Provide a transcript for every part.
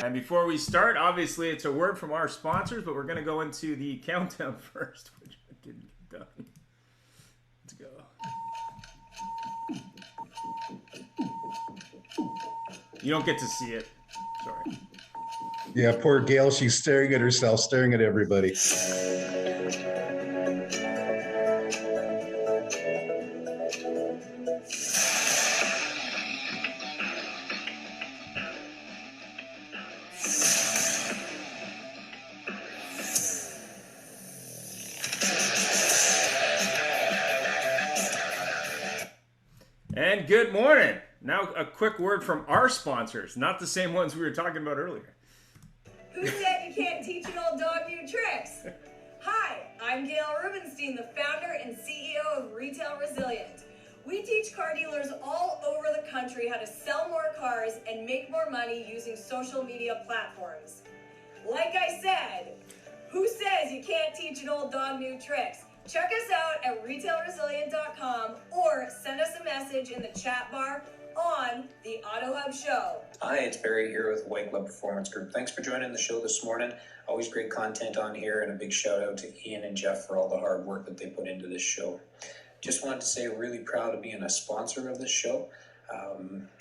And before we start, obviously it's a word from our sponsors, but we're going to go into the countdown first, which I didn't get done. Let's go. You don't get to see it. Sorry. Yeah, poor Gail. She's staring at herself, staring at everybody. And good morning. Now a quick word from our sponsors, not the same ones we were talking about earlier. Who said you can't teach an old dog new tricks? Hi, I'm Gail Rubenstein, the founder and CEO of Retail Resilient. We teach car dealers all over the country how to sell more cars and make more money using social media platforms. Like I said, who says you can't teach an old dog new tricks? Check us out at retailresilient.com or send us a message in the chat bar on the AutoHub show. Hi, it's Barry here with White Glove Performance Group. Thanks for joining the show this morning. Always great content on here, and a big shout out to Ian and Jeff for all the hard work that they put into this show. Just wanted to say really proud of being a sponsor of this show.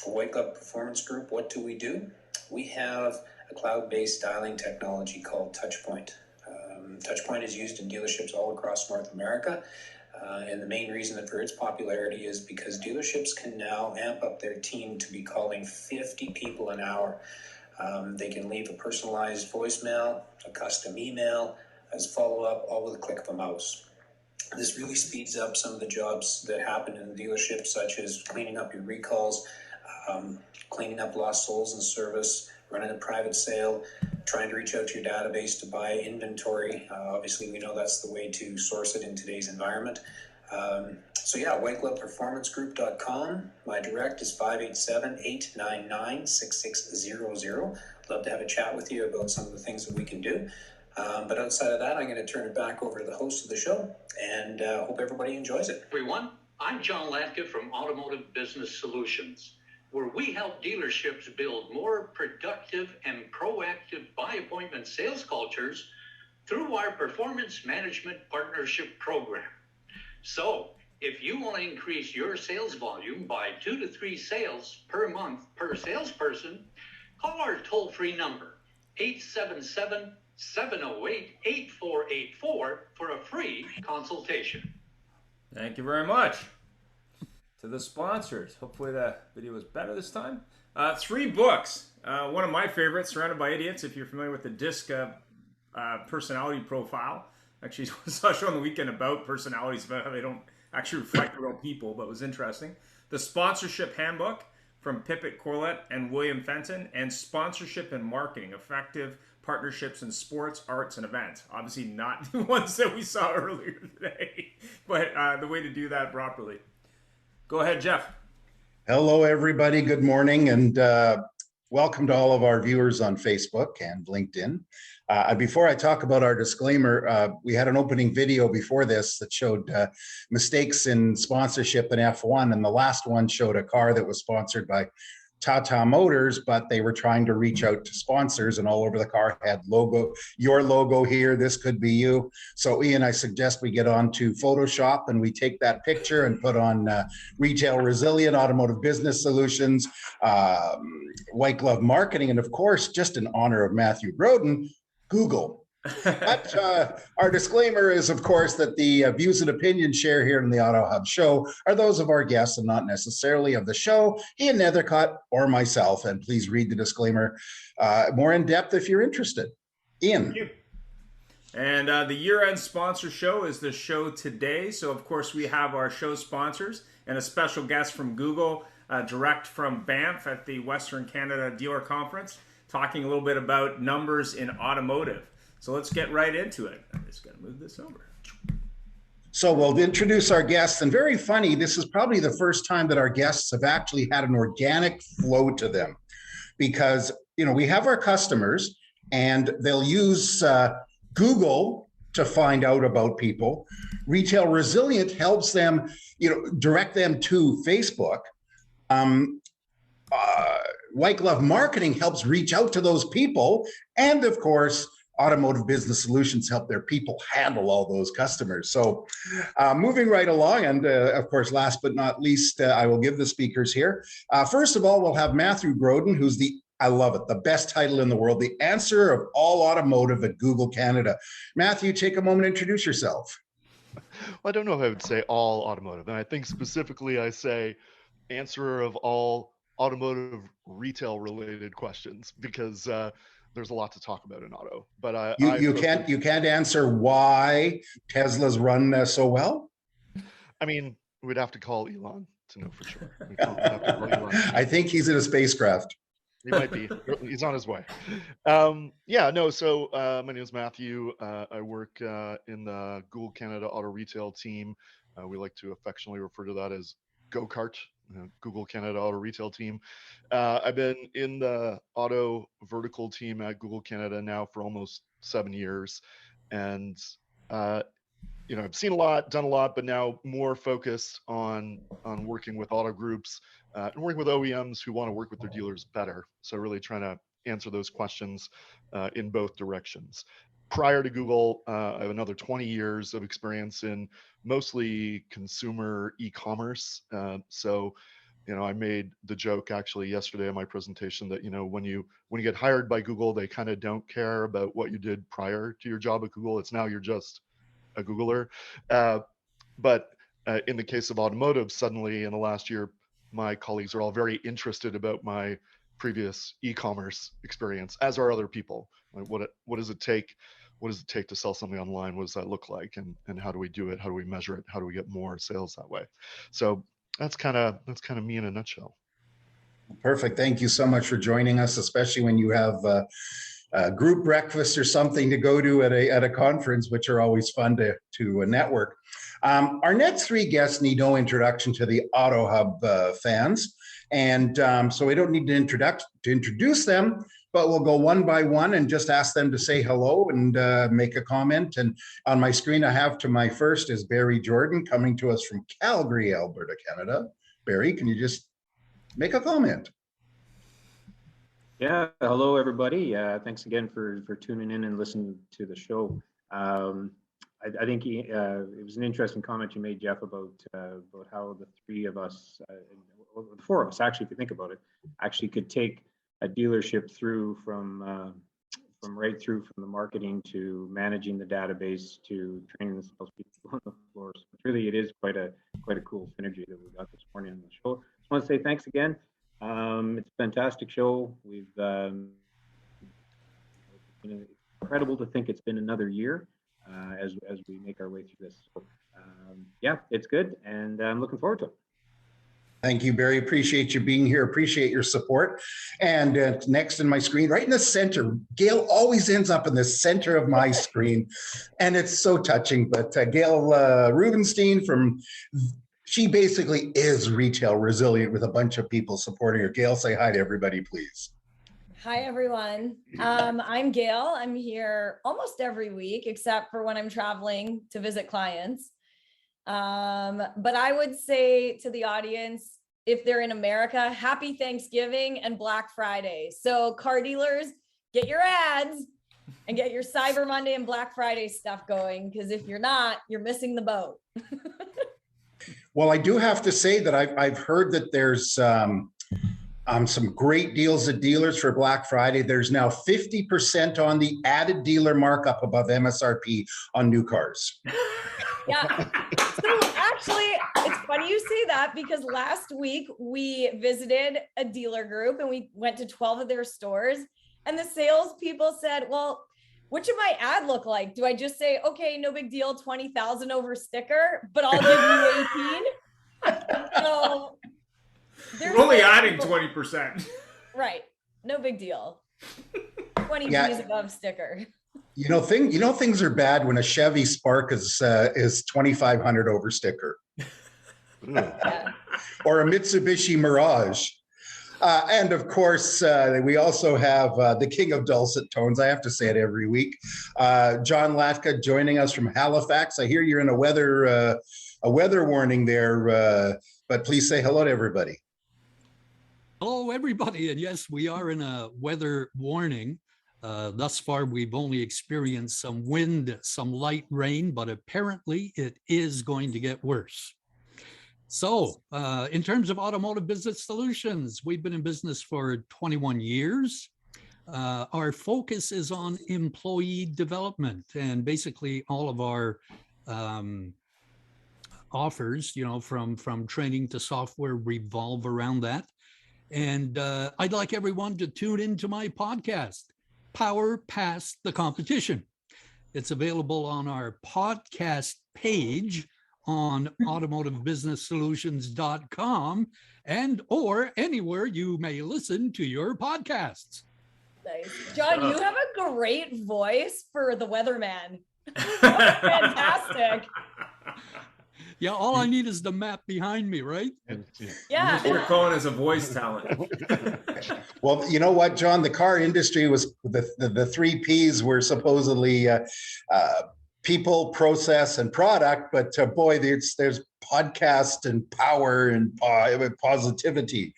White Glove Performance Group, what do? We have a cloud-based dialing technology called Touchpoint. Touchpoint is used in dealerships all across North America. And the main reason for its popularity is because dealerships can now amp up their team to be calling 50 people an hour. They can leave a personalized voicemail, a custom email, as follow-up, all with a click of a mouse. This really speeds up some of the jobs that happen in dealerships, such as cleaning up your recalls, cleaning up lost souls in service, running a private sale, trying to reach out to your database to buy inventory. Obviously, we know that's the way to source it in today's environment. whitegloveperformancegroup.com. My direct is 587-899-6600. Love to have a chat with you about some of the things that we can do. But outside of that, I'm going to turn it back over to the host of the show, and hope everybody enjoys it. Everyone, I'm John Latka from Automotive Business Solutions, where we help dealerships build more productive and proactive by-appointment sales cultures through our Performance Management Partnership Program. So, if you want to increase your sales volume by 2 to 3 sales per month per salesperson, call our toll-free number, 877-708-8484 for a free consultation. Thank you very much to the sponsors. Hopefully the video was better this time. 3 books. One of my favorites, Surrounded by Idiots, if you're familiar with the DISC personality profile. Actually, I saw a show on the weekend about personalities, about how they don't actually reflect real people, but it was interesting. The Sponsorship Handbook from Pipit Corlett and William Fenton, and Sponsorship and Marketing, Effective Partnerships in Sports, Arts, and Events. Obviously not the ones that we saw earlier today, but the way to do that properly. Go ahead, Jeff. Hello, everybody. Good morning, and welcome to all of our viewers on Facebook and LinkedIn. Before I talk about our disclaimer, we had an opening video before this that showed mistakes in sponsorship in F1, and the last one showed a car that was sponsored by Tata Motors, but they were trying to reach out to sponsors, and all over the car had your logo here, this could be you. So Ian, I suggest we get on to Photoshop and we take that picture and put on Retail Resilient, Automotive Business Solutions, White Glove Marketing, and of course, just in honor of Matthew Broden, Google. But our disclaimer is, of course, that the views and opinions shared here in the AutoHub show are those of our guests and not necessarily of the show, Ian Nethercutt, or myself. And please read the disclaimer more in depth if you're interested. Ian. Thank you. And the year-end sponsor show is the show today. So, of course, we have our show sponsors and a special guest from Google, direct from Banff at the Western Canada Dealer Conference, talking a little bit about numbers in automotive. So let's get right into it. I'm just going to move this over. So we'll introduce our guests, and very funny, this is probably the first time that our guests have actually had an organic flow to them, because we have our customers and they'll use Google to find out about people. Retail Resilient helps them, direct them to Facebook. White Glove Marketing helps reach out to those people. And of course, Automotive Business Solutions help their people handle all those customers. So moving right along, and of course, last but not least, I will give the speakers here. First of all, we'll have Matthew Groden, who's I love it, the best title in the world, the answer of all automotive at Google Canada. Matthew, take a moment to introduce yourself. Well, I don't know if I would say all automotive. And I think specifically I say answer of all automotive retail related questions, because there's a lot to talk about in auto. But you can't answer why Tesla's run so well? I mean, we'd have to call Elon to know for sure. We'd have to call Elon. I think he's in a spacecraft. He might be. He's on his way. So my name is Matthew. I work in the Google Canada Auto Retail team. We like to affectionately refer to that as Go-Kart, Google Canada Auto Retail team. I've been in the auto vertical team at Google Canada now for almost 7 years. And, I've seen a lot, done a lot, but now more focused on working with auto groups and working with OEMs who want to work with their dealers better. So really trying to answer those questions in both directions. Prior to Google, I have another 20 years of experience in mostly consumer e-commerce. I made the joke actually yesterday in my presentation that, when you get hired by Google, they kind of don't care about what you did prior to your job at Google. It's now you're just a Googler. But in the case of automotive, suddenly in the last year, my colleagues are all very interested about my previous e-commerce experience, as are other people. Like what does it take? What does it take to sell something online? What does that look like? And how do we do it? How do we measure it? How do we get more sales that way? So that's kind of me in a nutshell. Perfect. Thank you so much for joining us, especially when you have a group breakfast or something to go to at a conference, which are always fun to network. Our next three guests need no introduction to the AutoHub fans. And so we don't need to introduce them, but we'll go one by one and just ask them to say hello and make a comment. And on my screen, I have to my first is Barry Jordan, coming to us from Calgary, Alberta, Canada. Barry, can you just make a comment? Yeah, hello everybody. Thanks again for tuning in and listening to the show. I think it was an interesting comment you made, Jeff, about how the three of us, the four of us, actually, if you think about it, actually could take a dealership through from the marketing to managing the database to training the salespeople on the floor. So really, it is quite a cool synergy that we got this morning on the show. Just want to say thanks again. It's a fantastic show. It's been incredible to think it's been another year as we make our way through this. So, it's good, and I'm looking forward to it. Thank you, Barry. Appreciate you being here. Appreciate your support. And next in my screen, right in the center, Gail always ends up in the center of my screen, and it's so touching. But Gail Rubenstein she basically is Retail Resilient with a bunch of people supporting her. Gail, say hi to everybody, please. Hi, everyone. I'm Gail. I'm here almost every week, except for when I'm traveling to visit clients. But I would say to the audience, if they're in America, happy Thanksgiving and Black Friday. So car dealers, get your ads and get your Cyber Monday and Black Friday stuff going, because if you're not, you're missing the boat. Well, I do have to say that I've heard that there's some great deals at dealers for Black Friday. There's now 50% on the added dealer markup above MSRP on new cars. Yeah. So actually, it's funny you say that, because last week we visited a dealer group and we went to 12 of their stores, and the salespeople said, well, what should my ad look like? Do I just say, okay, no big deal, 20,000 over sticker, but I'll give you 18? So we're only adding 20%. Right. No big deal. 20 G's above sticker. things are bad when a Chevy Spark is 2,500 over sticker, or a Mitsubishi Mirage. And of course, we also have the king of dulcet tones. I have to say it every week. John Latka joining us from Halifax. I hear you're in a weather warning there, but please say hello to everybody. Hello, everybody. And yes, we are in a weather warning. Thus far, we've only experienced some wind, some light rain, but apparently it is going to get worse. So in terms of automotive business solutions, we've been in business for 21 years. Our focus is on employee development, and basically all of our offers, from training to software revolve around that. And I'd like everyone to tune into my podcast, Power Past the Competition. It's available on our podcast page on automotivebusinesssolutions.com and or anywhere you may listen to your podcasts. Nice. John, you have a great voice for the weatherman. Fantastic. Yeah, all I need is the map behind me, right? Yeah. You're calling as a voice talent. Well, you know what, John? The car industry was the three Ps were supposedly people, process, and product. But boy, there's podcast and power and positivity.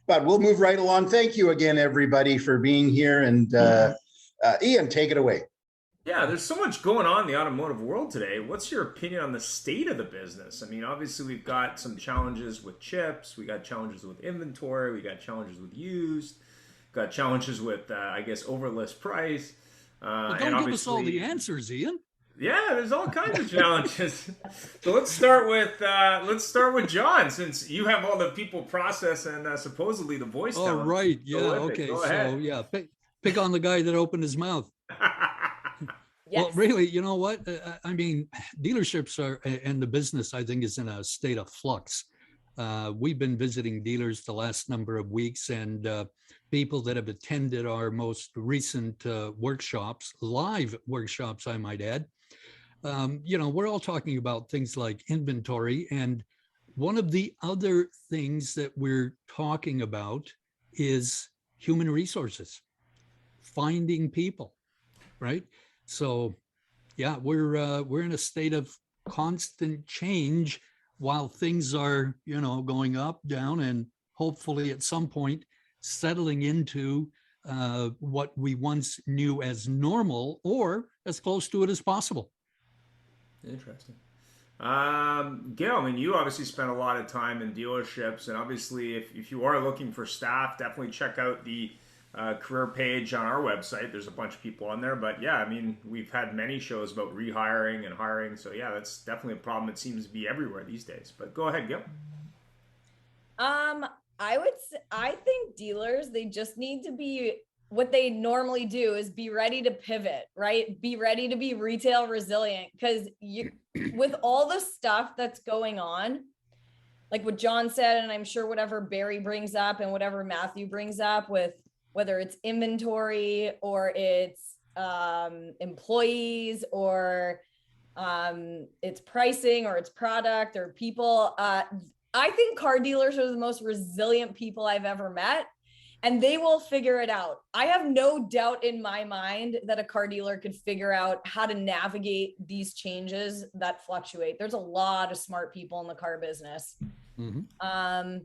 But we'll move right along. Thank you again, everybody, for being here. And Ian, take it away. Yeah, there's so much going on in the automotive world today. What's your opinion on the state of the business? I mean, obviously, we've got some challenges with chips. We got challenges with inventory. We got challenges with used. Got challenges with, I guess, overlist price. But don't give us all the answers, Ian. Yeah, there's all kinds of challenges. So let's start with John, since you have all the people process and supposedly the voice. Oh, right. Yeah. Okay. So yeah, pick on the guy that opened his mouth. Yes. Well, really, you know what? I mean, dealerships and the business, I think, is in a state of flux. We've been visiting dealers the last number of weeks, and people that have attended our most recent workshops, live workshops, I might add, we're all talking about things like inventory. And one of the other things that we're talking about is human resources, finding people, right? So, yeah, we're in a state of constant change while things are, going up, down, and hopefully at some point settling into what we once knew as normal or as close to it as possible. Interesting. Gail, I mean, you obviously spent a lot of time in dealerships, and obviously if you are looking for staff, definitely check out the career page on our website. There's a bunch of people on there, but yeah, I mean, we've had many shows about rehiring and hiring. So yeah, that's definitely a problem. It seems to be everywhere these days, but go ahead, Gil. I think dealers, they just need to be, what they normally do is be ready to pivot, right? Be ready to be retail resilient, because with all the stuff that's going on, like what John said, and I'm sure whatever Barry brings up and whatever Matthew brings up with whether it's inventory or it's employees or it's pricing or it's product or people. I think car dealers are the most resilient people I've ever met, and they will figure it out. I have no doubt in my mind that a car dealer could figure out how to navigate these changes that fluctuate. There's a lot of smart people in the car business. Mm-hmm.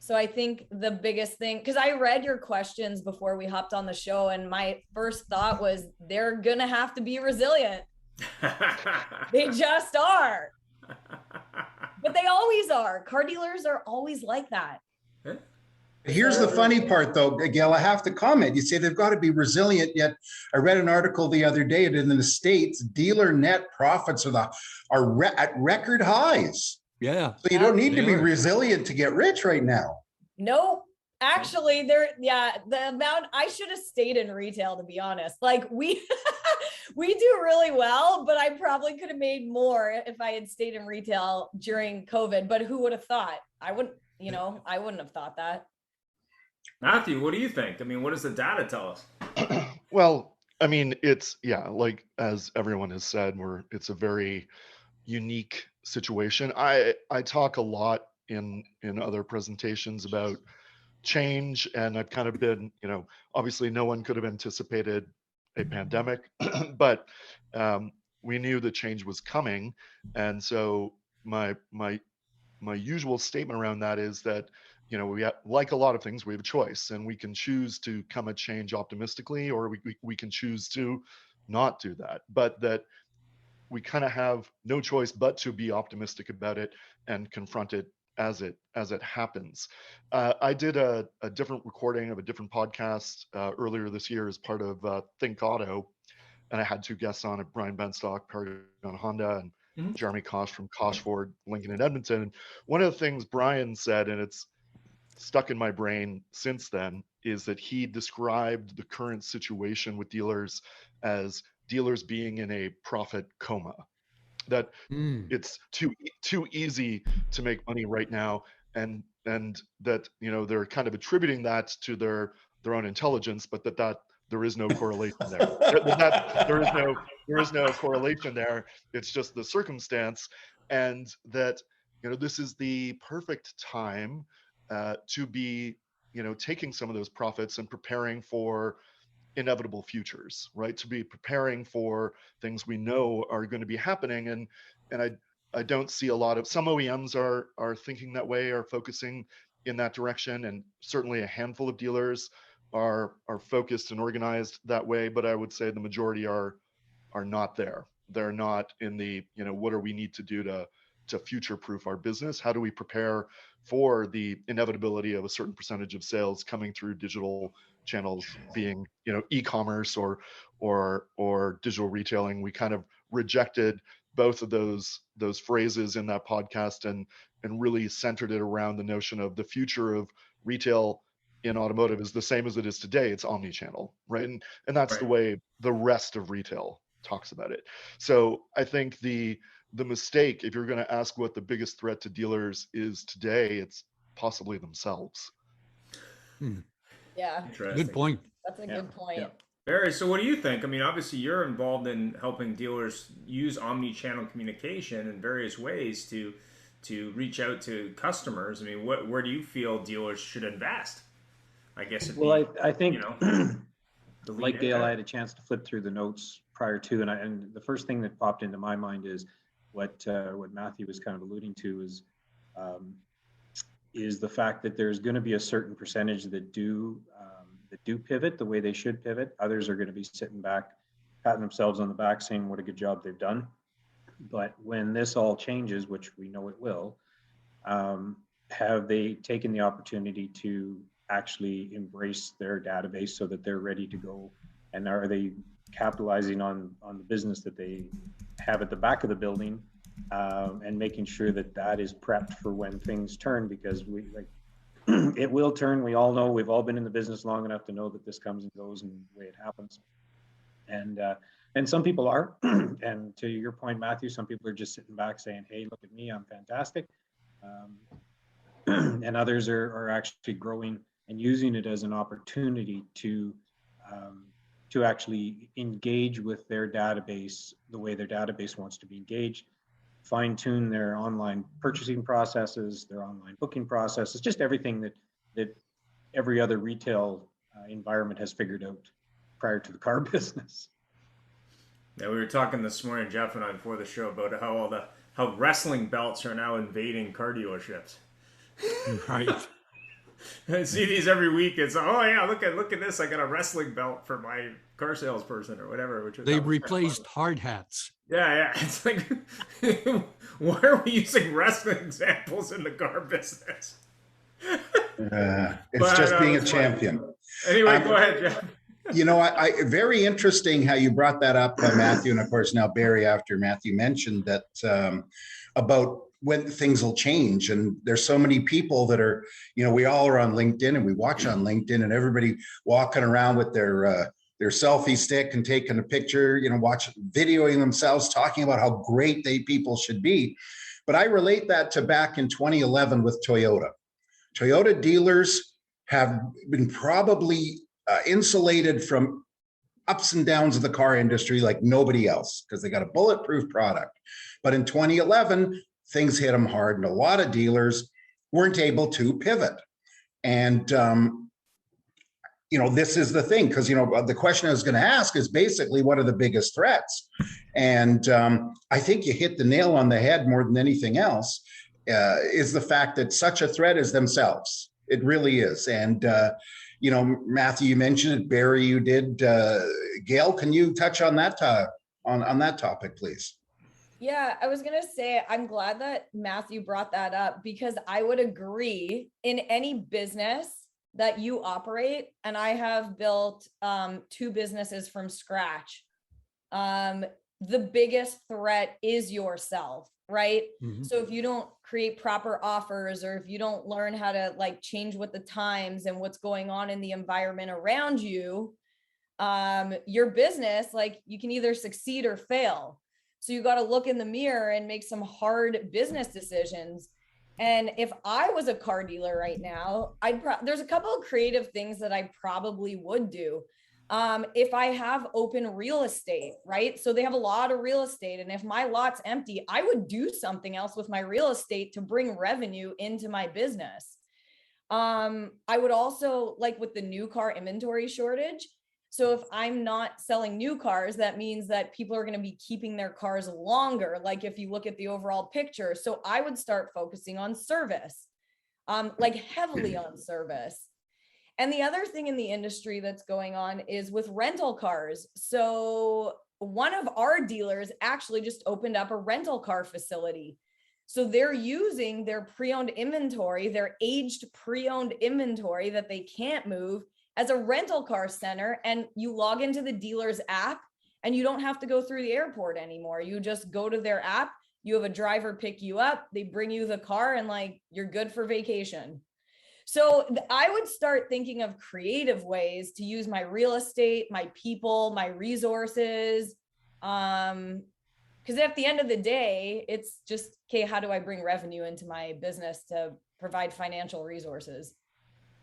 So I think the biggest thing, because I read your questions before we hopped on the show, and my first thought was they're going to have to be resilient. They just are. But they always are. Car dealers are always like that. Here's the funny part, though, Gail, I have to comment. You say they've got to be resilient, yet I read an article the other day that in the States, dealer net profits are at record highs. Yeah. So you don't need to be resilient to get rich right now. No, actually, the amount, I should have stayed in retail, to be honest. Like we do really well, but I probably could have made more if I had stayed in retail during COVID. But who would have thought? I wouldn't have thought that. Matthew, what do you think? I mean, what does the data tell us? Well, I mean, it's, yeah, like as everyone has said, it's a very unique situation. I talk a lot in other presentations about change, and I've kind of been, obviously no one could have anticipated a pandemic, but we knew the change was coming. And so my usual statement around that is that, we have, like a lot of things, we have a choice, and we can choose to come at change optimistically, or we can choose to not do that, but that we kind of have no choice but to be optimistic about it and confront it as it happens. I did a different recording of a different podcast earlier this year as part of Think Auto, and I had two guests on it: Brian Benstock, Paragon Honda, and Jeremy Kosh from Kosh Ford Lincoln in Edmonton. And one of the things Brian said, and it's stuck in my brain since then, is that he described the current situation with dealers as dealers being in a profit coma, that it's too easy to make money right now, and that they're kind of attributing that to their own intelligence, but that there is no correlation there. There is no correlation there. It's just the circumstance, and that this is the perfect time to be taking some of those profits and preparing for inevitable futures, right? To be preparing for things we know are going to be happening. And I don't see a lot of, some OEMs are thinking that way, are focusing in that direction, and certainly a handful of dealers are focused and organized that way, but I would say the majority are not there. They're not in the, what do we need to do to future proof our business? How do we prepare for the inevitability of a certain percentage of sales coming through digital channels, being e-commerce or digital retailing? We kind of rejected both of those phrases in that podcast, and really centered it around the notion of the future of retail in automotive is the same as it is today. It's omni-channel, right? And that's the way the rest of retail talks about it. So I think the mistake, if you're going to ask what the biggest threat to dealers is today, it's possibly themselves. Yeah. Good point. That's a good point. Barry, so what do you think? I mean, obviously you're involved in helping dealers use omni-channel communication in various ways to reach out to customers. I mean, where do you feel dealers should invest? I guess I think like Gail, I had a chance to flip through the notes prior to, and the first thing that popped into my mind is what Matthew was kind of alluding to is the fact that there's going to be a certain percentage that do pivot the way they should pivot. Others are going to be sitting back, patting themselves on the back, saying what a good job they've done. But when this all changes, which we know it will, have they taken the opportunity to actually embrace their database so that they're ready to go? And are they capitalizing on the business that they have at the back of the building, and making sure that is prepped for when things turn? Because it will turn. We all know, we've all been in the business long enough to know that this comes and goes and the way it happens. And some people are, and to your point, Matthew, some people are just sitting back saying, hey, look at me, I'm fantastic. And others are actually growing and using it as an opportunity to actually engage with their database the way their database wants to be engaged, fine-tune their online purchasing processes, their online booking processes, just everything that every other retail environment has figured out prior to the car business. Yeah, we were talking this morning, Jeff and I, before the show, about how wrestling belts are now invading car dealerships. Right. I see these every week. It's, oh yeah, look at this. I got a wrestling belt for my car salesperson or whatever. They've replaced hard hats. Yeah. It's like, why are we using wrestling examples in the car business? It's just being a champion. Anyway, go ahead, Jeff. I very interesting how you brought that up, Matthew, and of course now Barry, after Matthew mentioned that about when things will change. And there's so many people that are, we all are on LinkedIn and we watch on LinkedIn, and everybody walking around with their selfie stick and taking a picture, videoing themselves, talking about how great people should be. But I relate that to back in 2011 with Toyota. Toyota dealers have been probably insulated from ups and downs of the car industry like nobody else because they got a bulletproof product. But in 2011, things hit them hard, and a lot of dealers weren't able to pivot. And this is the thing, because the question I was going to ask is basically, what are the biggest threats? And I think you hit the nail on the head more than anything else, is the fact that such a threat is themselves. It really is. And Matthew, you mentioned it. Barry, you did. Gail, can you touch on that on that topic, please? Yeah, I was going to say, I'm glad that Matthew brought that up, because I would agree, in any business that you operate, and I have built 2 businesses from scratch, the biggest threat is yourself, right? Mm-hmm. So if you don't create proper offers, or if you don't learn how to change with the times and what's going on in the environment around you, your business, you can either succeed or fail. So you got to look in the mirror and make some hard business decisions. And if I was a car dealer right now, there's a couple of creative things that I probably would do. If I have open real estate, right? So they have a lot of real estate. And if my lot's empty, I would do something else with my real estate to bring revenue into my business. I would also, with the new car inventory shortage. So if I'm not selling new cars, that means that people are going to be keeping their cars longer. If you look at the overall picture. So I would start focusing on service, heavily on service. And the other thing in the industry that's going on is with rental cars. So one of our dealers actually just opened up a rental car facility. So they're using their pre-owned inventory, their aged pre-owned inventory that they can't move, as a rental car center. And you log into the dealer's app and you don't have to go through the airport anymore. You just go to their app, you have a driver pick you up, they bring you the car, and you're good for vacation. So I would start thinking of creative ways to use my real estate, my people, my resources. Because at the end of the day, it's just, okay, how do I bring revenue into my business to provide financial resources?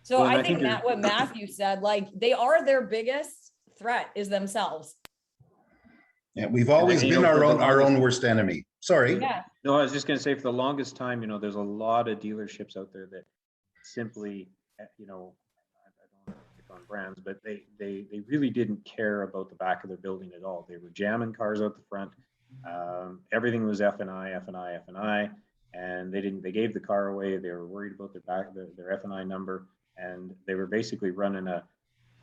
So I think what Matthew said, they are their biggest threat is themselves. Yeah, we've always been our own worst enemy. Sorry. Yeah. No, I was just going to say, for the longest time, there's a lot of dealerships out there that simply, I don't pick on brands, but they really didn't care about the back of their building at all. They were jamming cars out the front. Everything was F&I, and they gave the car away. They were worried about their F&I number. And they were basically running a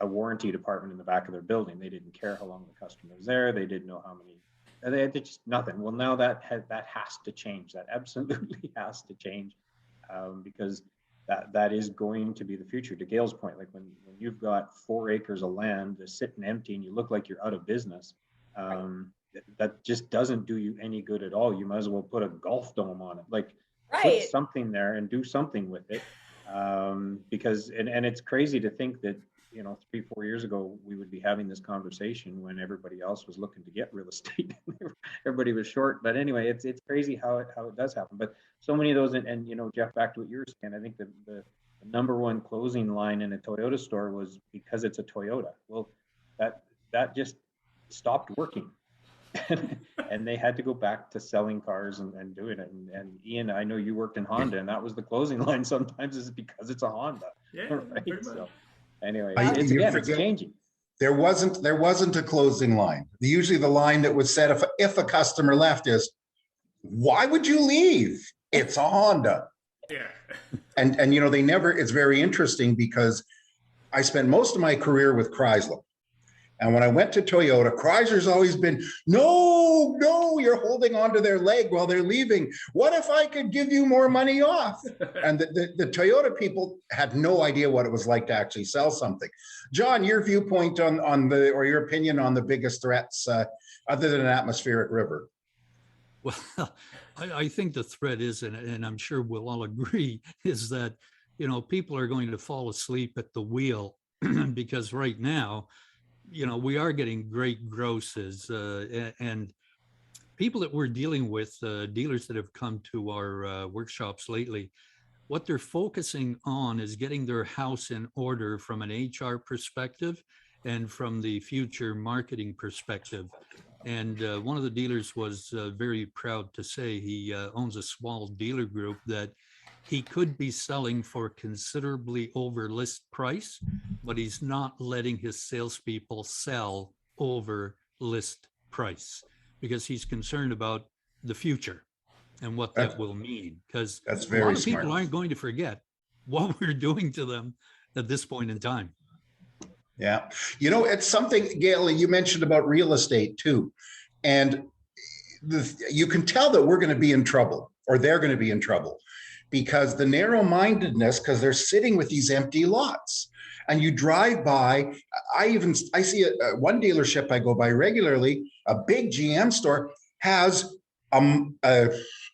warranty department in the back of their building. They didn't care how long the customer was there. They didn't know how many. They had just nothing. Well, now that has to change. That absolutely has to change, because that is going to be the future. To Gail's point, when you've got 4 acres of land that's sitting empty and you look like you're out of business, that just doesn't do you any good at all. You might as well put a golf dome on it. Put something there and do something with it. Because it's crazy to think that 3-4 years ago we would be having this conversation when everybody else was looking to get real estate. Everybody was short. But anyway, it's crazy how it does happen. But so many of those, and Jeff, back to what you were saying, I think the number one closing line in a Toyota store was because it's a Toyota. Well, that just stopped working. And they had to go back to selling cars and doing it. And Ian, I know you worked in Honda, and that was the closing line sometimes, is because it's a Honda. Yeah, right? So anyway, it's changing. There wasn't a closing line. Usually the line that was said if a customer left is, why would you leave? It's a Honda. Yeah. And they never, it's very interesting because I spent most of my career with Chrysler. And when I went to Toyota, Chrysler's always been, no, you're holding onto their leg while they're leaving. What if I could give you more money off? And the Toyota people had no idea what it was like to actually sell something. John, your viewpoint or your opinion on the biggest threats other than an atmospheric river? Well, I think the threat is, and I'm sure we'll all agree, is that, people are going to fall asleep at the wheel because right now, we are getting great grosses and people that we're dealing with, dealers that have come to our workshops lately, what they're focusing on is getting their house in order from an HR perspective and from the future marketing perspective. And one of the dealers was very proud to say he owns a small dealer group that he could be selling for considerably over list price, but he's not letting his salespeople sell over list price because he's concerned about the future and what that will mean. Because That's a very lot of people smart. aren't going to forget what we're doing to them at this point in time. Yeah. You know, it's something, Gail, you mentioned about real estate too. And you can tell that we're going to be in trouble, or they're going to be in trouble, because the narrow-mindedness, because they're sitting with these empty lots. And you drive by, I see one dealership I go by regularly, a big GM store, has a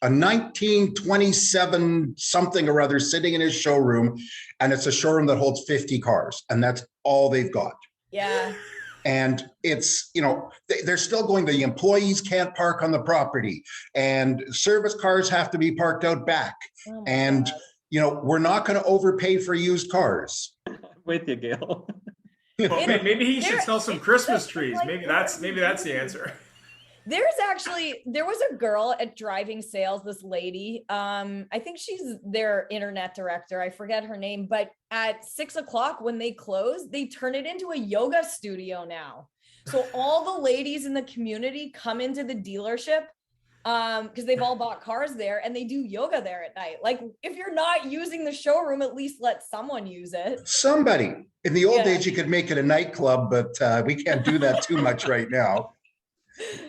1927 something or other sitting in his showroom, and it's a showroom that holds 50 cars, and that's all they've got. Yeah. And it's, you know, they're still going, the employees can't park on the property, and service cars have to be parked out back. Oh my And, God. you know, we're not going to overpay for used cars. With you, Gail. Well, maybe he should There- sell some Christmas trees. like, Maybe what that's are we the doing? answer. There was a girl at driving sales, this lady. I think she's their internet director. I forget her name, but at 6 o'clock when they close, they turn it into a yoga studio now. So all the ladies in the community come into the dealership because they've all bought cars there, and they do yoga there at night. Like, if you're not using the showroom, at least let someone use it. Somebody, in the old Yeah. days, you could make it a nightclub, but we can't do that too much right now.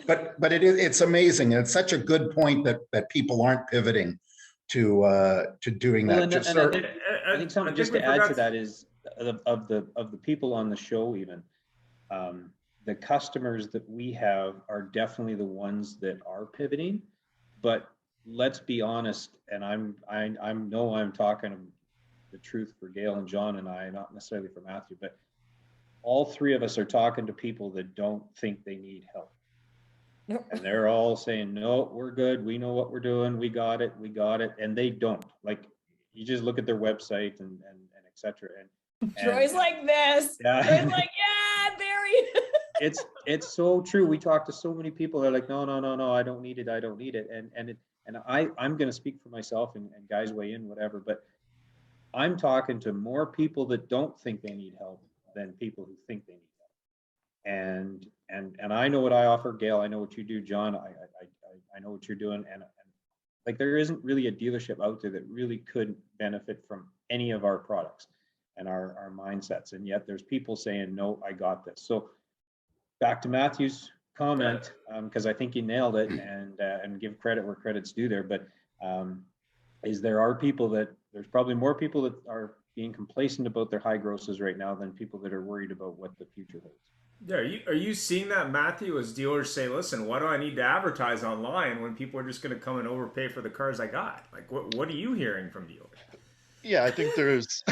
But it's amazing. And it's such a good point that people aren't pivoting to doing Well, that. and Just I sort think, I think something just to add to that is of the people on the show, even the customers that we have are definitely the ones that are pivoting. But let's be honest, and I'm talking the truth for Gail and John and I, not necessarily for Matthew, but all three of us are talking to people that don't think they need help. And they're all saying, no, we're good. We know what we're doing. We got it. And they don't. Like, you just look at their website and et cetera. And Troy's like this. Yeah. Troy's like, yeah, Barry. it's so true. We talk to so many people that are like, no, I don't need it. And I'm going to speak for myself, and guys weigh in, whatever. But I'm talking to more people that don't think they need help than people who think they need help. And I know what I offer, Gail. I know what you do, John. I know what you're doing, and like, there isn't really a dealership out there that really could benefit from any of our products and our mindsets. And yet there's people saying, no, I got this. So back to Matthew's comment, because I think you nailed it, and give credit where credit's due there. But there's probably more people that are being complacent about their high grosses right now than people that are worried about what the future holds. Yeah, are you seeing that, Matthew, as dealers say, listen, why do I need to advertise online when people are just going to come and overpay for the cars I got? Like, what are you hearing from dealers? Yeah, I think there's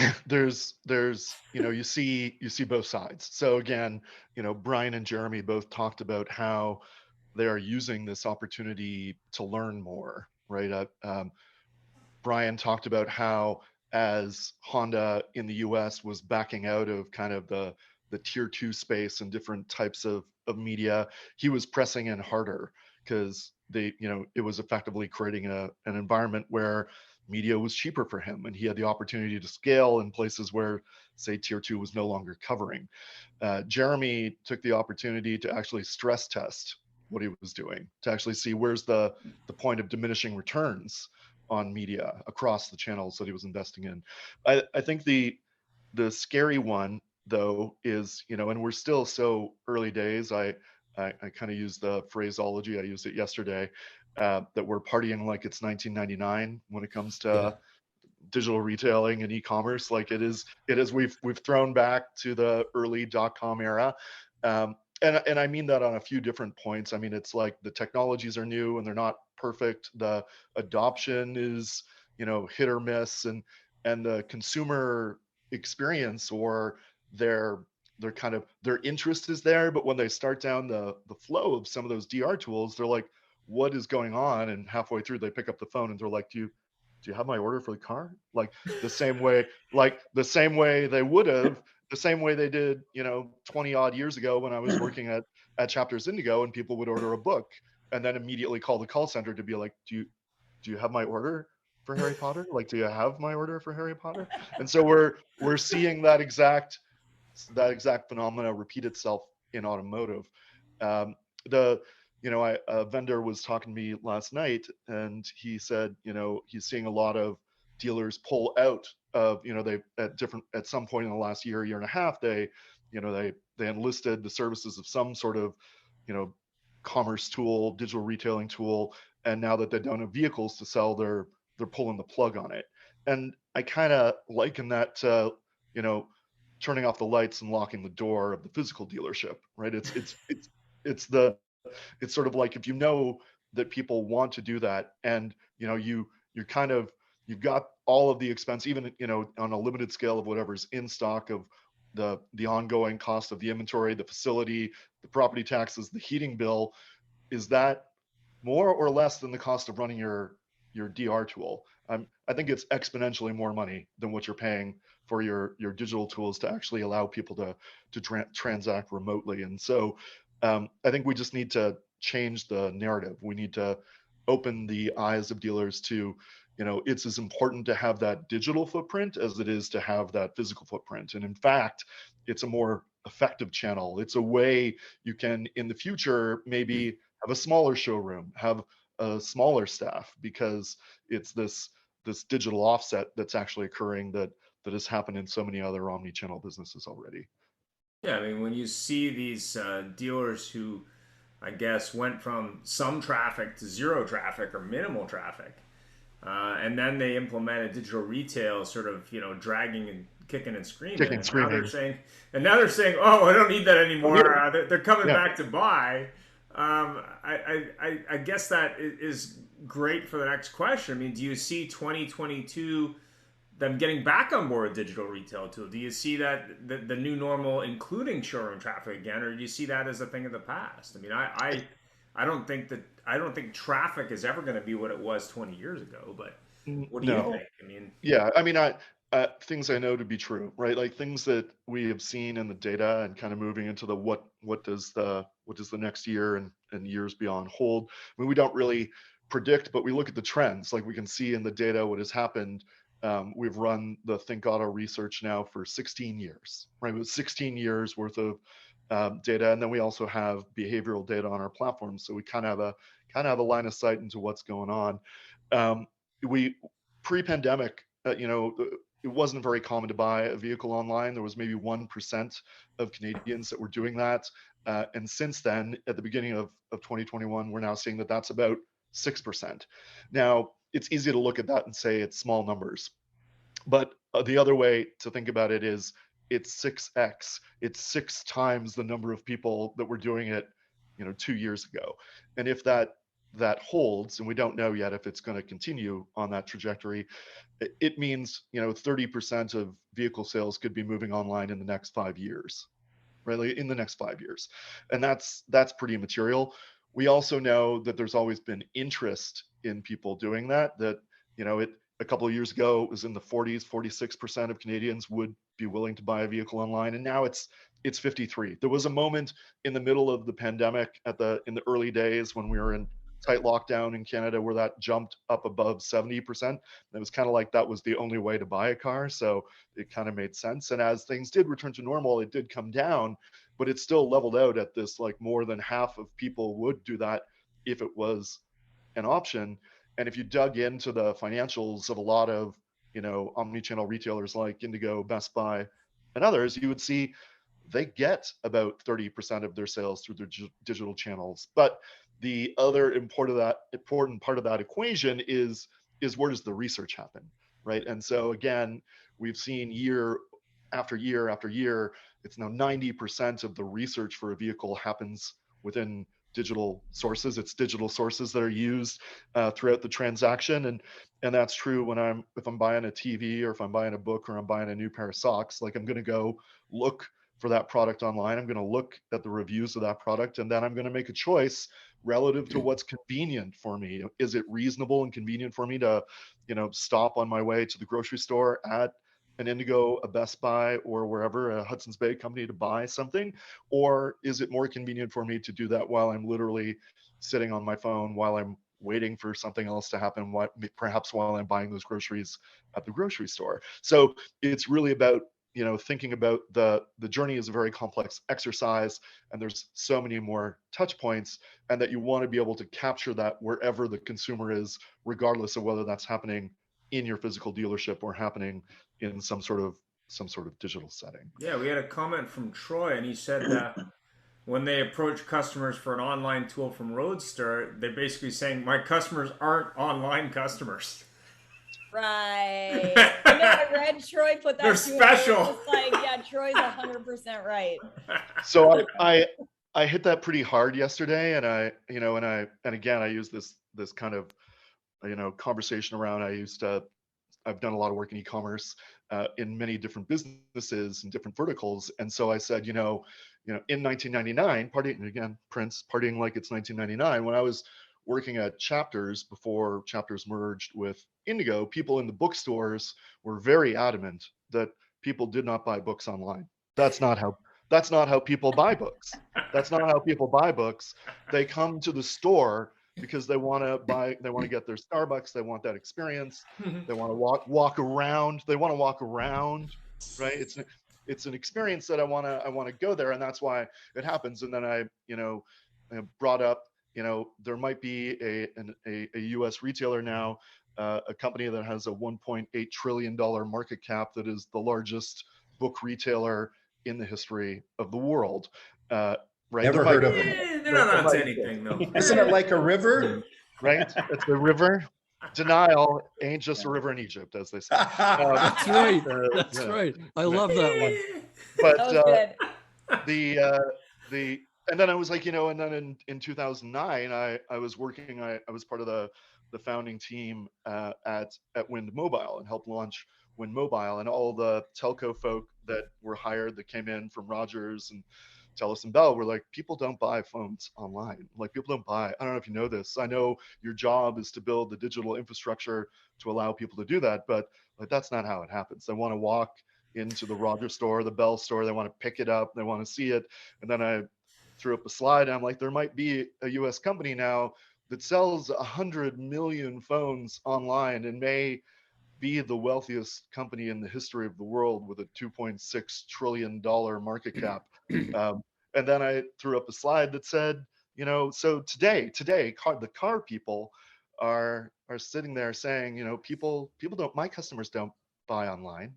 you see both sides. So again, Brian and Jeremy both talked about how they are using this opportunity to learn more, right? Brian talked about how, as Honda in the US was backing out of kind of the tier 2 space and different types of media, he was pressing in harder because it was effectively creating an environment where media was cheaper for him, and he had the opportunity to scale in places where, say, tier 2 was no longer covering. Jeremy took the opportunity to actually stress test what he was doing, to actually see where's the point of diminishing returns on media across the channels that he was investing in. I think the scary one, though, is, and we're still so early days. I kind of use the phraseology, I used it yesterday, that we're partying like it's 1999 when it comes to digital retailing and e-commerce. Like it is we've thrown back to the early .com era. And I mean that on a few different points. I mean, it's like the technologies are new and they're not perfect. The adoption is, hit or miss, and the consumer experience or their interest is there, but when they start down the flow of some of those DR tools, they're like, what is going on? And halfway through they pick up the phone and they're like, do you have my order for the car? Like the same way they would have the same way they did, 20 odd years ago when I was working at Chapters Indigo, and people would order a book and then immediately call the call center to be like, do you have my order for Harry Potter? Like, do you have my order for Harry Potter? And so we're seeing that exact phenomena repeat itself in automotive. Um, the a vendor was talking to me last night, and he said, he's seeing a lot of dealers pull out of, they at some point in the last year and a half, they enlisted the services of some sort of, commerce tool, digital retailing tool, and now that they don't have vehicles to sell, they're pulling the plug on it. And I kind of liken that to, turning off the lights and locking the door of the physical dealership, right? It's sort of like, if that people want to do that, and you've got all of the expense, even on a limited scale of whatever's in stock, of the ongoing cost of the inventory, the facility, the property taxes, the heating bill. Is that more or less than the cost of running your DR tool? I think it's exponentially more money than what you're paying for your digital tools to actually allow people to transact remotely. And so I think we just need to change the narrative. We need to open the eyes of dealers to, it's as important to have that digital footprint as it is to have that physical footprint. And in fact, it's a more effective channel. It's a way you can, in the future, maybe have a smaller showroom, have a smaller staff, because it's this digital offset that's actually occurring that has happened in so many other omni-channel businesses already. Yeah, I mean, when you see these dealers who, I guess, went from some traffic to zero traffic or minimal traffic, and then they implemented digital retail, sort of, dragging and kicking and screaming. Now they're saying, "Oh, I don't need that anymore." They're coming back to buy. I guess that is great for the next question. I mean, do you see 2022 them getting back on board with digital retail too? Do you see that the new normal, including showroom traffic again, or do you see that as a thing of the past? I mean, I don't think traffic is ever going to be what it was 20 years ago. But what do you think? I mean, things I know to be true, right? Like things that we have seen in the data, and kind of moving into the what does the next year and years beyond hold. I mean, we don't really predict, but we look at the trends. Like we can see in the data what has happened. We've run the Think Auto research now for 16 years, right? It was 16 years worth of data, and then we also have behavioral data on our platform, so we kind of have a line of sight into what's going on. We pre-pandemic, it wasn't very common to buy a vehicle online. There was maybe 1% of Canadians that were doing that, and since then, at the beginning of 2021, we're now seeing that that's about 6%. Now, it's easy to look at that and say it's small numbers, but the other way to think about it is it's 6x. It's 6 times the number of people that were doing it, 2 years ago. And if that holds, and we don't know yet if it's going to continue on that trajectory, it means 30% of vehicle sales could be moving online in the next 5 years, right? Like in the next 5 years, and that's pretty material. We also know that there's always been interest in people doing that. A couple of years ago, it was in the 40s, 46% of Canadians would be willing to buy a vehicle online, and now it's 53. There was a moment in the middle of the pandemic, in the early days when we were in tight lockdown in Canada, where that jumped up above 70%. And it was kind of like that was the only way to buy a car, so it kind of made sense. And as things did return to normal, it did come down, but it still leveled out at this, like, more than half of people would do that if it was an option. And if you dug into the financials of a lot of, omni-channel retailers like Indigo, Best Buy, and others, you would see they get about 30% of their sales through their digital channels. But the other important part of that equation is where does the research happen, right? And so again, we've seen year after year after year, it's now 90% of the research for a vehicle happens within digital sources. It's digital sources that are used throughout the transaction, and that's true if I'm buying a TV, or if I'm buying a book, or I'm buying a new pair of socks. Like, I'm going to go look for that product online. I'm going to look at the reviews of that product, and then I'm going to make a choice relative to what's convenient for me. Is it reasonable and convenient for me to, stop on my way to the grocery store at an Indigo, a Best Buy, or wherever, a Hudson's Bay company to buy something? Or is it more convenient for me to do that while I'm literally sitting on my phone, while I'm waiting for something else to happen, perhaps while I'm buying those groceries at the grocery store? So it's really about, thinking about the journey is a very complex exercise, and there's so many more touch points, and that you want to be able to capture that wherever the consumer is, regardless of whether that's happening in your physical dealership or happening in some sort of digital setting. Yeah, we had a comment from Troy, and he said that when they approach customers for an online tool from Roadster, they're basically saying, my customers aren't online customers. Right. I know, I read Troy put that. They're special. Just like, yeah, Troy's 100% right. So I hit that pretty hard yesterday, and and again, I use this kind of, conversation around, I've done a lot of work in e-commerce in many different businesses and different verticals. And so I said, in 1999, partying like it's 1999, when I was working at Chapters before Chapters merged with Indigo, people in the bookstores were very adamant that people did not buy books online. That's not how people buy books. That's not how people buy books. They come to the store because they want to get their Starbucks. They want that experience. They want to walk around. They want to walk around, right? It's an experience that I want to go there, and that's why it happens. And then I brought up, there might be a U.S. retailer now, a company that has a $1.8 trillion market cap, that is the largest book retailer in the history of the world. Right? Never heard of them. They're not onto anything, though. Isn't it like a river? Right? It's a river. Denial ain't just a river in Egypt, as they say. That's right. That's right. I love that one. But That was good. and then I was like, and then in 2009, I was working. I was part of the founding team at Wind Mobile, and helped launch Wind Mobile, and all the telco folk that were hired, that came in from Rogers and Telus and Bell, were like, people don't buy phones online. Like, people don't buy. I don't know if you know this. I know your job is to build the digital infrastructure to allow people to do that, but like, that's not how it happens. They want to walk into the Rogers store, the Bell store. They want to pick it up. They want to see it. And then I threw up a slide. And I'm like, there might be a U.S. company now that sells 100 million phones online and may be the wealthiest company in the history of the world with a $2.6 trillion market cap. And then I threw up a slide that said, so today, the car people are sitting there saying, people don't, my customers don't buy online.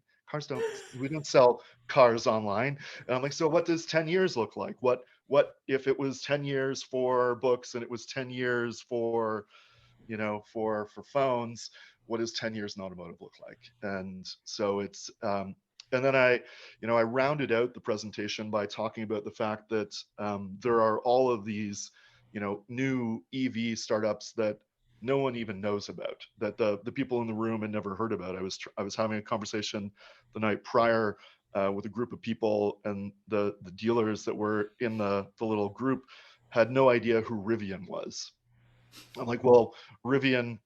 We don't sell cars online. And I'm like, so what does 10 years look like? What if it was 10 years for books and it was 10 years for phones? What does 10 years in automotive look like? And so it's, and then I rounded out the presentation by talking about the fact that there are all of these, new EV startups that no one even knows about, that the people in the room had never heard about. I was having a conversation the night prior with a group of people, and the dealers that were in the little group had no idea who Rivian was. I'm like, well, Rivian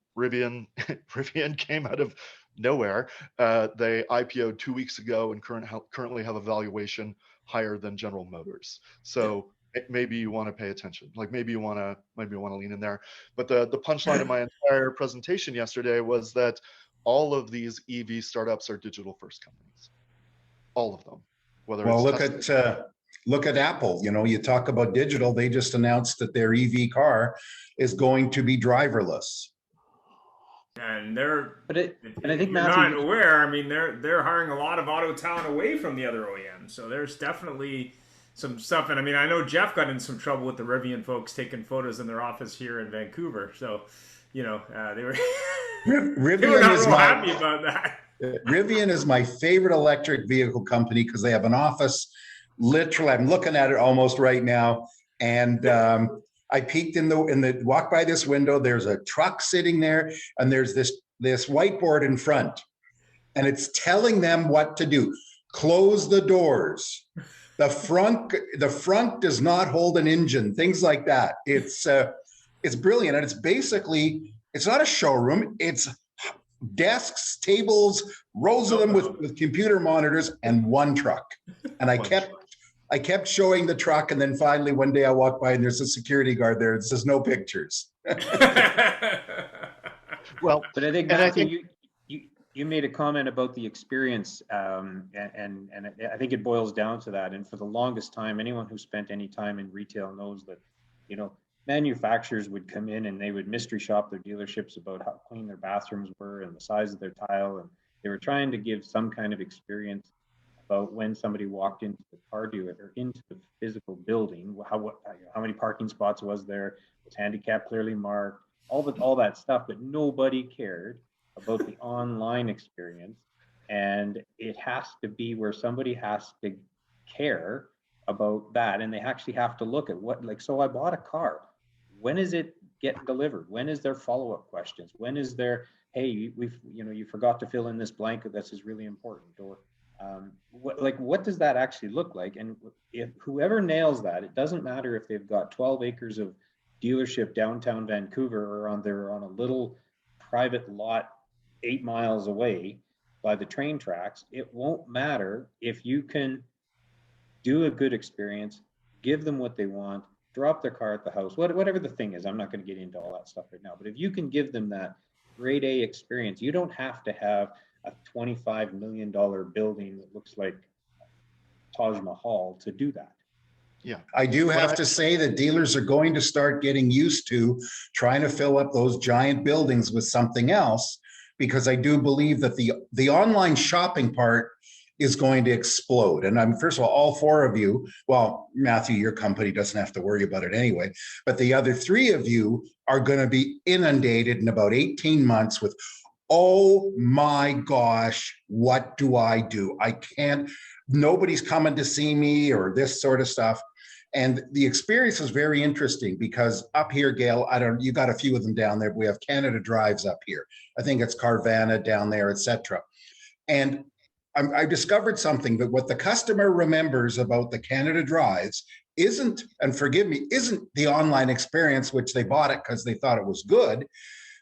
came out of nowhere. They IPO'd 2 weeks ago and currently have a valuation higher than General Motors. So maybe you want to pay attention. Like, maybe you want to lean in there. But the punchline of my entire presentation yesterday was that all of these EV startups are digital first companies. All of them. Look at Apple. You talk about digital. They just announced that their EV car is going to be driverless. And I think, you're not aware, I mean, they're hiring a lot of AutoTown away from the other OEMs. So there's definitely some stuff. And I mean, I know Jeff got in some trouble with the Rivian folks taking photos in their office here in Vancouver. So, they were Rivian they were not is real happy about that. Rivian is my favorite electric vehicle company because they have an office. Literally, I'm looking at it almost right now, and I peeked walked by this window. There's a truck sitting there, and there's this whiteboard in front, and it's telling them what to do. Close the doors. The front does not hold an engine. Things like that. It's brilliant, and it's basically, it's not a showroom. It's desks, tables, rows of them with computer monitors, and one truck. And I kept showing the truck, and then finally one day I walked by and there's a security guard there. It says no pictures. Well, but I think Matthew, you made a comment about the experience, and I think it boils down to that. And for the longest time, anyone who spent any time in retail knows that, you know, manufacturers would come in and they would mystery shop their dealerships about how clean their bathrooms were and the size of their tile, and they were trying to give some kind of experience about when somebody walked into the car dealer or into the physical building, how many parking spots was there, was handicap clearly marked, all that stuff, but nobody cared about the online experience. And it has to be where somebody has to care about that, and they actually have to look at what, like, so I bought a car. When is it get delivered? When is there follow-up questions? When is there, hey, you forgot to fill in this blank, this is really important, or what does that actually look like? And if whoever nails that, it doesn't matter if they've got 12 acres of dealership downtown Vancouver or on a little private lot 8 miles away by the train tracks. It won't matter if you can do a good experience, give them what they want, drop their car at the house, whatever the thing is. I'm not going to get into all that stuff right now, but if you can give them that grade A experience, you don't have to have a $25 million building that looks like Taj Mahal to do that. Yeah, I do have to say that dealers are going to start getting used to trying to fill up those giant buildings with something else, because I do believe that the online shopping part is going to explode. And I'm, first of all four of you, well, Matthew, your company doesn't have to worry about it anyway, but the other three of you are going to be inundated in about 18 months with, oh my gosh, what do? I can't, nobody's coming to see me, or this sort of stuff. And the experience is very interesting because up here, Gail, you got a few of them down there, but we have Canada Drives up here. I think it's Carvana down there, etc. And I discovered something, that what the customer remembers about the Canada Drives isn't, and forgive me, isn't the online experience, which they bought it because they thought it was good,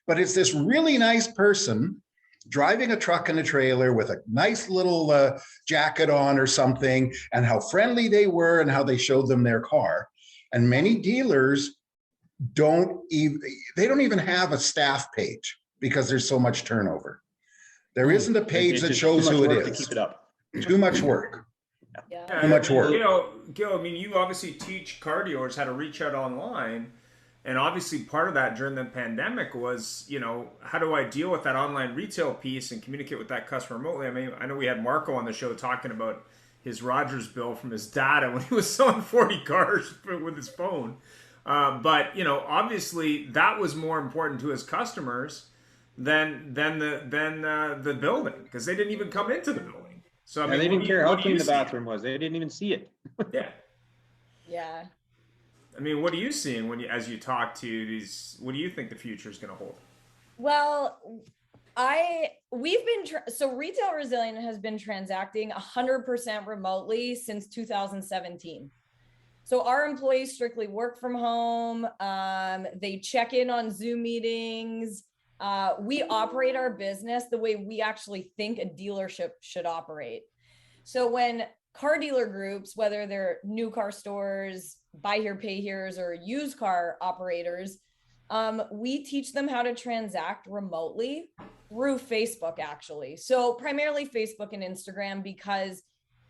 but it's this really nice person driving a truck and a trailer with a nice little jacket on or something, and how friendly they were and how they showed them their car. And many dealers don't even have a staff page because there's so much turnover. There isn't a page that shows who it is. To keep it up. Too much work. Yeah. Too much work. Gil, I mean, you obviously teach car dealers how to reach out online. And obviously part of that during the pandemic was, how do I deal with that online retail piece and communicate with that customer remotely? I mean, I know we had Marco on the show talking about his Rogers bill from his data when he was selling 40 cars with his phone. But, obviously that was more important to his customers than the building, because they didn't even come into the building. So I mean, they didn't care how clean the bathroom was. They didn't even see it. Yeah. Yeah. I mean, what are you seeing as you talk to these? What do you think the future is going to hold? Well, so Retail Resilient has been transacting 100% remotely since 2017. So our employees strictly work from home. They check in on Zoom meetings. We operate our business the way we actually think a dealership should operate. So when car dealer groups, whether they're new car stores, buy here, pay here's, or used car operators, we teach them how to transact remotely through Facebook, actually. So primarily Facebook and Instagram, because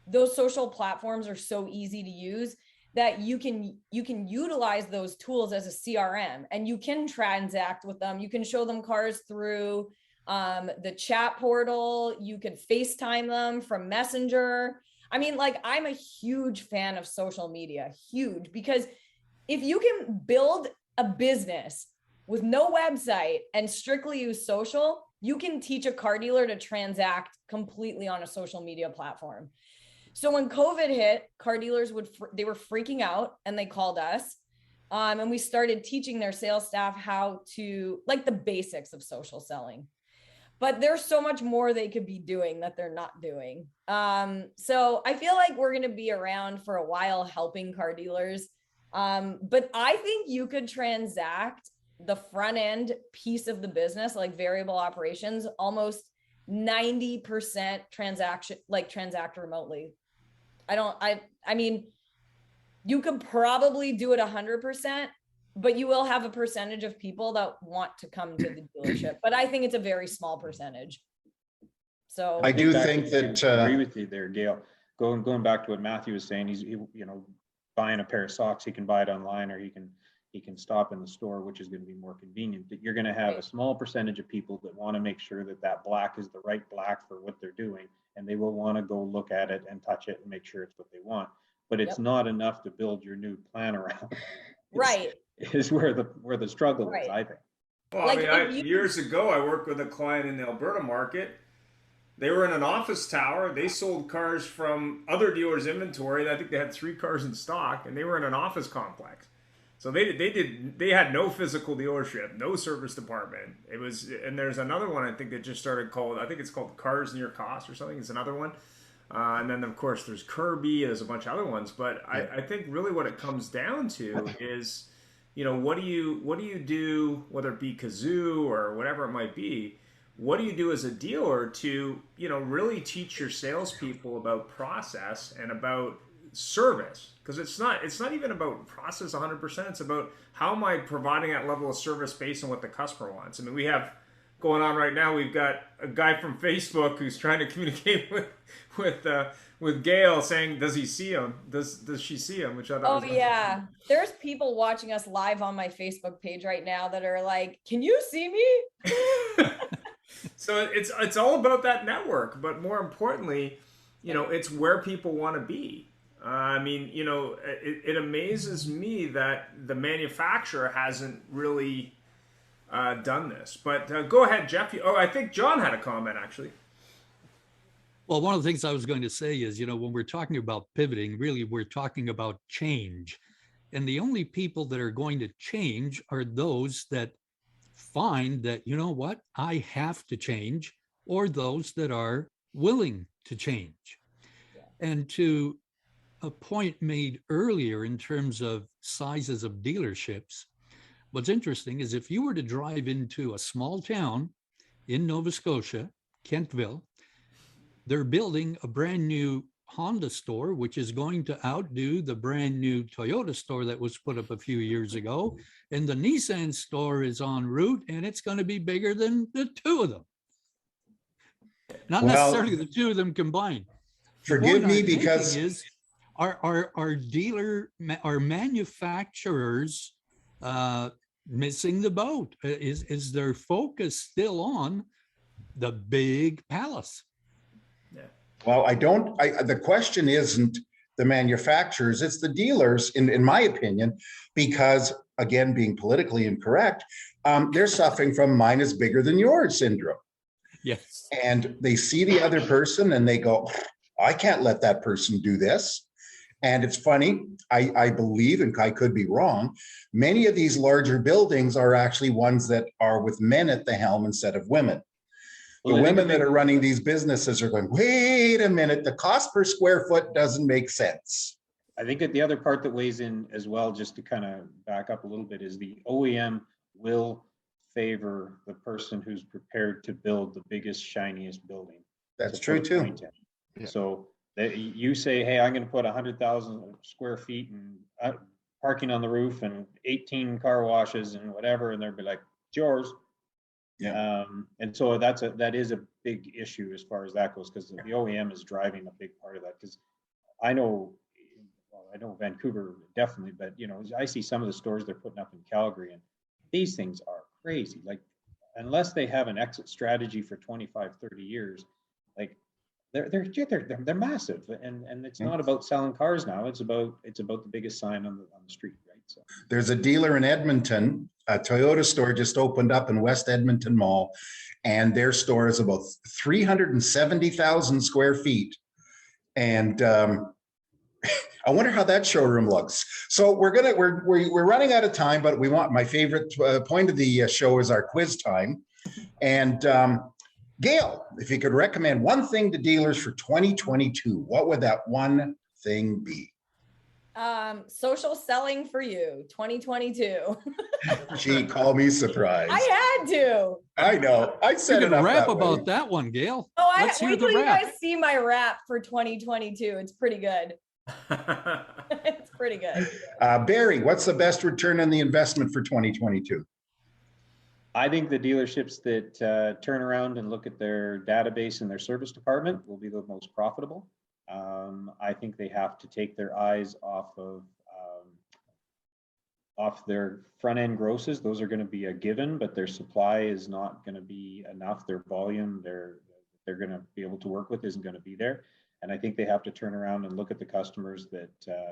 those social platforms are so easy to use that you can utilize those tools as a CRM, and you can transact with them. You can show them cars through the chat portal. You can FaceTime them from Messenger. I mean, I'm a huge fan of social media, huge, because if you can build a business with no website and strictly use social, you can teach a car dealer to transact completely on a social media platform. So when COVID hit, car dealers they were freaking out, and they called us, and we started teaching their sales staff how to, the basics of social selling. But there's so much more they could be doing that they're not doing. So I feel like we're going to be around for a while helping car dealers. But I think you could transact the front end piece of the business, like variable operations, almost 90% transact remotely. I mean, you could probably do it 100%, but you will have a percentage of people that want to come to the dealership. But I think it's a very small percentage. So I do think that I agree with you there, Gail. Going back to what Matthew was saying, he's buying a pair of socks, he can buy it online, or he can stop in the store, which is going to be more convenient. But you're going to have a small percentage of people that want to make sure that that black is the right black for what they're doing, and they will want to go look at it and touch it and make sure it's what they want. But it's not enough to build your new plan around. Right. Is where the struggle is, I think. Well, like, I mean, years ago, I worked with a client in the Alberta market. They were in an office tower. They sold cars from other dealers' inventory. I think they had 3 cars in stock, and they were in an office complex. So they had no physical dealership, no service department. It was, and there's another one I think that just started called, I think it's called Cars Near Cost or something. It's another one. And then of course there's Kirby, there's a bunch of other ones. But I think really what it comes down to is, what do you do, whether it be Kazoo or whatever it might be, what do you do as a dealer to, really teach your salespeople about process and about service? Because it's not even about process 100%. It's about how am I providing that level of service based on what the customer wants. I mean, we have going on right now. We've got a guy from Facebook who's trying to communicate with Gail, saying, "Does he see him? Does she see him?" Which I thought was yeah, there's people watching us live on my Facebook page right now that are like, "Can you see me?" So it's all about that network, but more importantly, it's where people want to be. I mean, it amazes me that the manufacturer hasn't really done this. But go ahead, Jeff. I think John had a comment, actually. Well, one of the things I was going to say is, when we're talking about pivoting, really, we're talking about change. And the only people that are going to change are those that find that, what, I have to change, or those that are willing to change. Yeah. And to a point made earlier in terms of sizes of dealerships, what's interesting is if you were to drive into a small town in Nova Scotia, Kentville, they're building a brand new Honda store, which is going to outdo the brand new Toyota store that was put up a few years ago. And the Nissan store is en route, and it's going to be bigger than the two of them. Not necessarily the two of them combined. Forgive me, because our manufacturers missing the boat? Is their focus still on the big palace? Yeah. Well, the question isn't the manufacturers, it's the dealers, in my opinion, because, again, being politically incorrect, they're suffering from mine is bigger than yours syndrome. Yes. And they see the other person and they go, I can't let that person do this. And it's funny, I believe, and I could be wrong, many of these larger buildings are actually ones that are with men at the helm instead of women. The women that are running these businesses are going, wait a minute, the cost per square foot doesn't make sense. I think that the other part that weighs in as well, just to kind of back up a little bit, is the OEM will favor the person who's prepared to build the biggest, shiniest building. That's true too. Yeah. So you say, hey, I'm going to put 100,000 square feet and parking on the roof and 18 car washes and whatever, and they'll be like, it's yours. Yeah. And so that is a big issue as far as that goes, because the OEM is driving a big part of that. Because I know Vancouver definitely, but I see some of the stores they're putting up in Calgary, and these things are crazy. Like, unless they have an exit strategy for 25, 30 years, like they're massive, and it's not about selling cars now. It's about the biggest sign on the street, right? So there's a dealer in Edmonton, a Toyota store just opened up in West Edmonton Mall, and their store is about 370,000 square feet. And I wonder how that showroom looks. So we're running out of time, but we want, my favorite point of the show is our quiz time. And Gail, if you could recommend one thing to dealers for 2022, what would that one thing be? Social selling for you, 2022. Gee, call me surprised. I had to. I know. I set You it can up rap that about way. that one, Gail. Oh, Let's hear wait the till you rap. guys see my rap for 2022. It's pretty good. It's pretty good. Barry, what's the best return on the investment for 2022? I think the dealerships that turn around and look at their database and their service department will be the most profitable. I think they have to take their eyes off their front end grosses. Those are going to be a given, but their supply is not going to be enough. Their volume they're going to be able to work with isn't going to be there. And I think they have to turn around and look at the customers that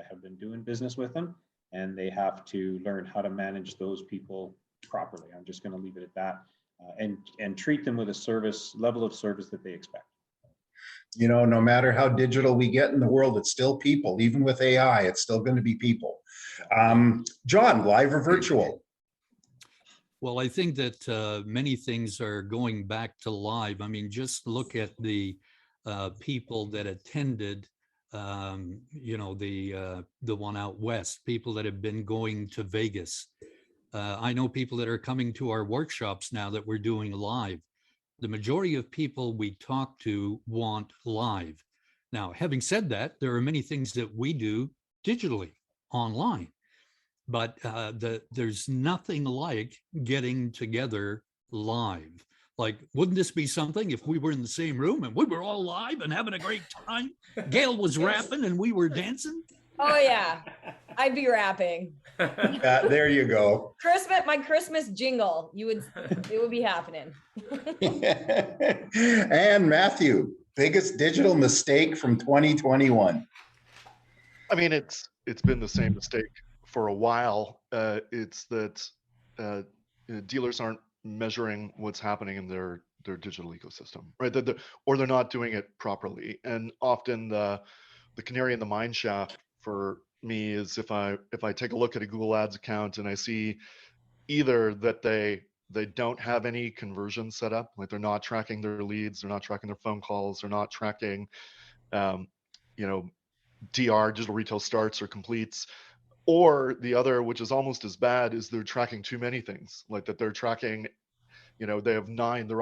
have been doing business with them, and they have to learn how to manage those people properly. I'm just going to leave it at that, and treat them with a level of service that they expect. You know, no matter how digital we get in the world, it's still people. Even with AI, it's still going to be people. John, live or virtual? Well, I think that many things are going back to live. I mean, just look at the people that attended, the one out west, people that have been going to Vegas. I know people that are coming to our workshops now that we're doing live. The majority of people we talk to want live. Now, having said that, there are many things that we do digitally online, but there's nothing like getting together live. Like, wouldn't this be something if we were in the same room and we were all live and having a great time? Gail was rapping and we were dancing. Oh yeah, I'd be rapping. There you go. My Christmas jingle, it would be happening. And Matthew, biggest digital mistake from 2021. I mean, it's been the same mistake for a while. It's that dealers aren't measuring what's happening in their digital ecosystem, right? Or they're not doing it properly. And often the canary in the mine shaft for me is if I take a look at a Google Ads account and I see either that they don't have any conversion set up, like they're not tracking their leads, they're not tracking their phone calls, they're not tracking, DR, digital retail starts or completes, or the other, which is almost as bad, is they're tracking too many things, like that they're tracking, they have 9, they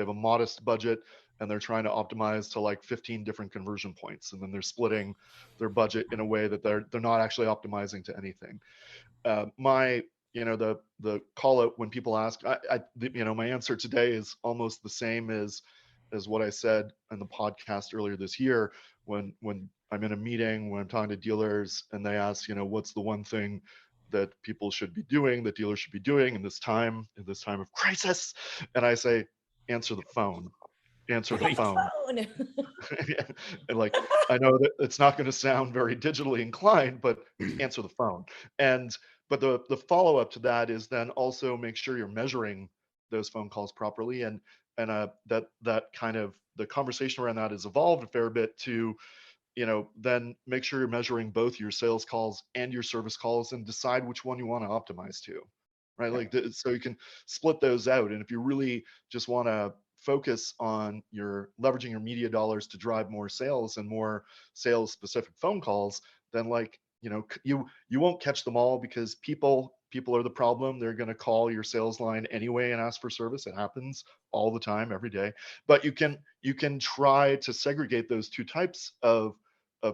have a modest budget and they're trying to optimize to like 15 different conversion points, and then they're splitting their budget in a way that they're not actually optimizing to anything. The call out when people ask, my answer today is almost the same as what I said in the podcast earlier this year when I'm in a meeting, when I'm talking to dealers and they ask, what's the one thing that people should be doing, that dealers should be doing in this time of crisis, and I say, answer the phone. Answer the phone. And like, I know that it's not going to sound very digitally inclined, but answer the phone. But the follow up to that is then also make sure you're measuring those phone calls properly, and that kind of the conversation around that has evolved a fair bit to, then make sure you're measuring both your sales calls and your service calls and decide which one you want to optimize to, right? Like, so you can split those out. And if you really just want to focus on leveraging your media dollars to drive more sales and more sales specific phone calls, then you won't catch them all, because people are the problem. They're going to call your sales line anyway and ask for service. It happens all the time, every day. But you can try to segregate those two types of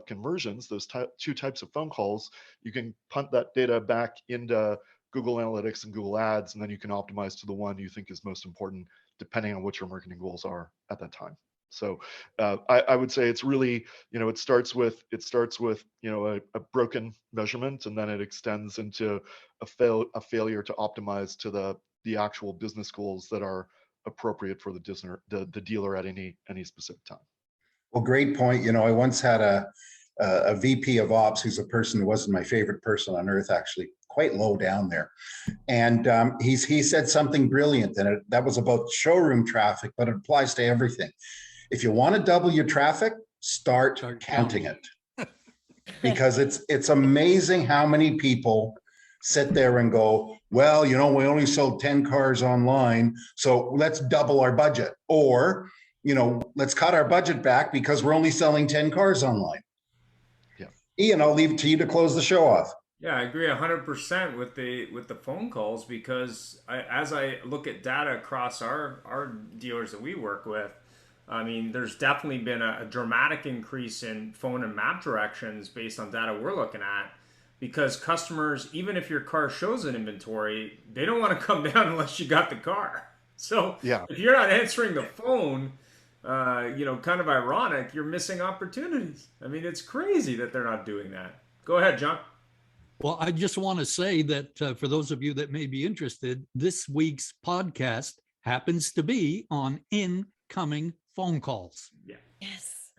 conversions, those two types of phone calls. You can punt that data back into Google Analytics and Google Ads, and then you can optimize to the one you think is most important, depending on what your marketing goals are at that time. So I would say it's really, it starts with a broken measurement, and then it extends into a failure to optimize to the actual business goals that are appropriate for the dealer at any specific time. Well, great point. I once had a VP of ops who's a person who wasn't my favorite person on earth, actually, quite low down there. And he said something brilliant, and that was about showroom traffic, but it applies to everything. If you want to double your traffic, start counting it. Because it's amazing how many people sit there and go, well, we only sold 10 cars online, so let's double our budget. Or, let's cut our budget back because we're only selling 10 cars online. Yeah. Ian, I'll leave it to you to close the show off. Yeah, I agree 100% with the phone calls, because as I look at data across our dealers that we work with, I mean, there's definitely been a dramatic increase in phone and map directions based on data we're looking at, because customers, even if your car shows an inventory, they don't want to come down unless you got the car. So Yeah. if you're not answering the phone, kind of ironic, you're missing opportunities. I mean, it's crazy that they're not doing that. Go ahead, John. Well, I just want to say that for those of you that may be interested, this week's podcast happens to be on incoming phone calls. Yeah. Yes.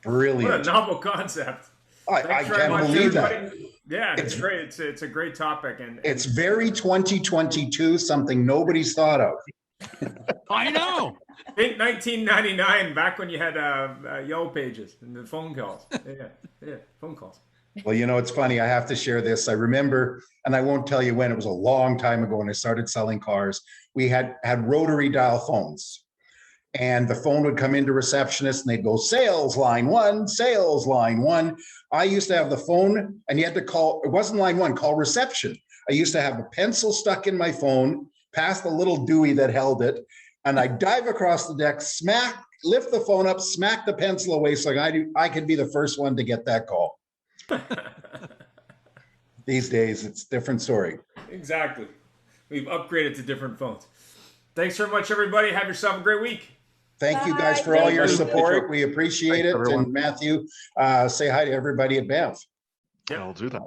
Brilliant. What a novel concept. I Thanks very can't much, believe everybody. that. Yeah, it's great. It's a great topic, and It's very 2022, something nobody's thought of. I know. think 1999, back when you had Yellow Pages and the phone calls. Yeah, phone calls. Well, you know, it's funny. I have to share this. I remember, and I won't tell you when, it was a long time ago when I started selling cars. We had rotary dial phones, and the phone would come into receptionist and they'd go, sales line 1, sales line 1. I used to have the phone and you had to call, it wasn't line 1, call reception. I used to have a pencil stuck in my phone, past the little Dewey that held it, and I'd dive across the deck, lift the phone up, smack the pencil away so I could be the first one to get that call. These days, it's a different story. Exactly. We've upgraded to different phones. Thanks very much, everybody. Have yourself a great week. Thank you guys Bye. for all your Thank you. support. We appreciate Thanks, it. everyone. And Matthew, say hi to everybody at Banff. Yep. I'll do that.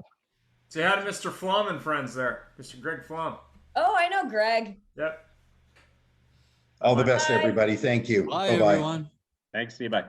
Say hi to Mr. Flom and friends there. Mr. Greg Flom. Oh, I know Greg. Yep. All the best, Bye. everybody. Thank you. Bye, Bye-bye. everyone. Thanks. See you. Bye.